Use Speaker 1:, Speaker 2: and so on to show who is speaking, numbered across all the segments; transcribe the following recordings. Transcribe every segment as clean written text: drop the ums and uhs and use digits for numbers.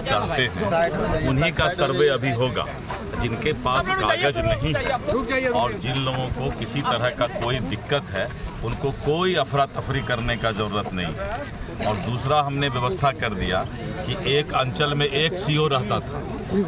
Speaker 1: चाहते हैं उन्हीं का सर्वे अभी होगा। जिनके पास कागज नहीं है और जिन लोगों को किसी तरह का कोई दिक्कत है उनको कोई अफरा तफरी करने का ज़रूरत नहीं। और दूसरा हमने व्यवस्था कर दिया कि एक अंचल में एक सीओ रहता था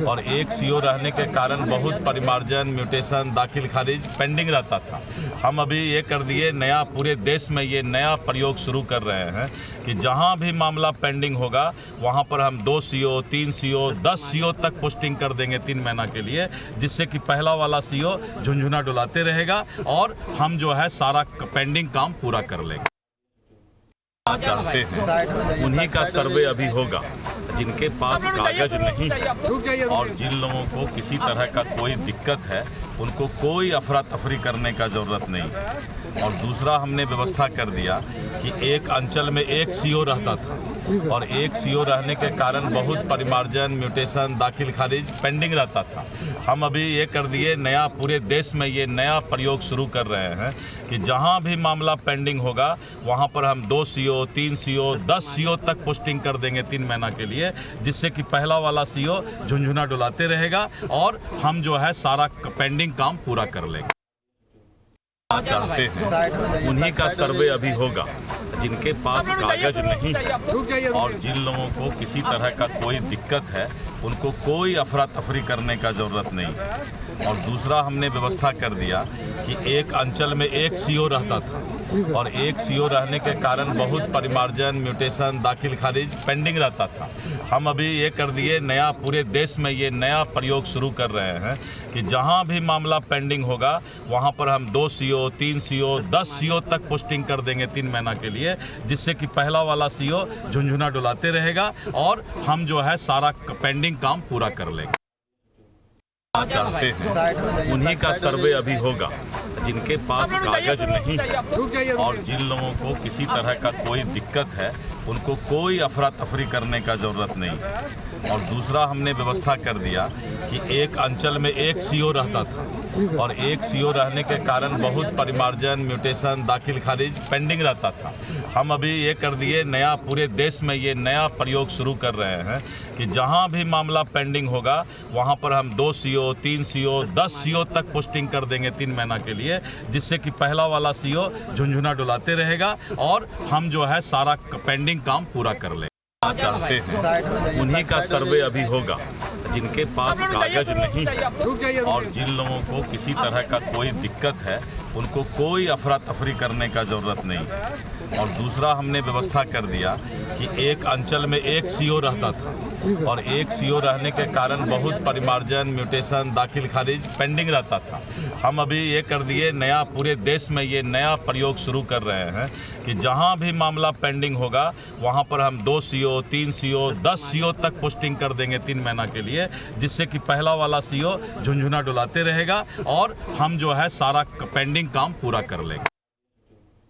Speaker 1: और एक सीओ रहने के कारण बहुत परिमार्जन म्यूटेशन दाखिल खारिज पेंडिंग रहता था। हम अभी ये कर दिए, नया पूरे देश में ये नया प्रयोग शुरू कर रहे हैं कि जहां भी मामला पेंडिंग होगा वहां पर हम 2 सीओ 3 सीओ 10 सीओ तक पोस्टिंग कर देंगे 3 महीना के लिए, जिससे कि पहला वाला सीओ झुंझुना डुलाते रहेगा और हम जो है सारा पेंडिंग काम पूरा कर लेंगे। चाहते हैं उन्हीं का सर्वे अभी होगा। जिनके पास कागज नहीं है और जिन लोगों को किसी तरह का कोई दिक्कत है उनको कोई अफरा तफरी करने का ज़रूरत नहीं। और दूसरा हमने व्यवस्था कर दिया कि एक अंचल में एक सीओ रहता था और एक सीओ रहने के कारण बहुत परिमार्जन म्यूटेशन दाखिल खारिज पेंडिंग रहता था। हम अभी ये कर दिए, नया पूरे देश में ये नया प्रयोग शुरू कर रहे हैं कि जहां भी मामला पेंडिंग होगा वहां पर हम 2 सीओ 3 सीओ 10 सीओ तक पोस्टिंग कर देंगे 3 महीना के लिए, जिससे कि पहला वाला सीओ झुंझुना डुलाते रहेगा और हम जो है सारा पेंडिंग काम पूरा कर लेंगे। चाहते हैं उन्हीं का सर्वे अभी होगा। जिनके पास कागज नहीं है और जिन लोगों को किसी तरह का कोई दिक्कत है उनको कोई अफरा तफरी करने का ज़रूरत नहीं। और दूसरा हमने व्यवस्था कर दिया कि एक अंचल में एक सीओ रहता था और एक सीओ रहने के कारण बहुत परिमार्जन म्यूटेशन दाखिल खारिज पेंडिंग रहता था। हम अभी ये कर दिए, नया पूरे देश में ये नया प्रयोग शुरू कर रहे हैं कि जहां भी मामला पेंडिंग होगा वहां पर हम 2 सीओ 3 सीओ 10 सीओ तक पोस्टिंग कर देंगे 3 महीना के लिए, जिससे कि पहला वाला सीओ झुंझुना डुलाते रहेगा और हम जो है सारा पेंडिंग काम पूरा कर लेंगे। चाहते हैं उन्हीं का सर्वे अभी होगा। जिनके पास कागज नहीं है और जिन लोगों को किसी तरह का कोई दिक्कत है उनको कोई अफरा तफरी करने का ज़रूरत नहीं। और दूसरा हमने व्यवस्था कर दिया कि एक अंचल में एक सीओ रहता था और एक सीओ रहने के कारण बहुत परिमार्जन म्यूटेशन दाखिल खारिज पेंडिंग रहता था। हम अभी ये कर दिए, नया पूरे देश में ये नया प्रयोग शुरू कर रहे हैं कि जहां भी मामला पेंडिंग होगा वहां पर हम 2 सीओ 3 सीओ 10 सीओ तक पोस्टिंग कर देंगे 3 महीना के लिए, जिससे कि पहला वाला सीओ झुंझुना डुलाते रहेगा और हम जो है सारा पेंडिंग काम पूरा कर लेंगे। चाहते हैं उन्हीं का सर्वे अभी होगा। जिनके पास कागज नहीं है और जिन लोगों को किसी तरह का कोई दिक्कत है उनको कोई अफरा तफरी करने का ज़रूरत नहीं। और दूसरा हमने व्यवस्था कर दिया कि एक अंचल में एक सीओ रहता था और एक सीओ रहने के कारण बहुत परिमार्जन म्यूटेशन दाखिल खारिज पेंडिंग रहता था। हम अभी ये कर दिए, नया पूरे देश में ये नया प्रयोग शुरू कर रहे हैं कि जहां भी मामला पेंडिंग होगा वहां पर हम 2 सीओ 3 सीओ 10 सीओ तक पोस्टिंग कर देंगे 3 महीना के लिए, जिससे कि पहला वाला सीओ झुंझुना डुलाते रहेगा और हम जो है सारा पेंडिंग काम पूरा कर लेंगे।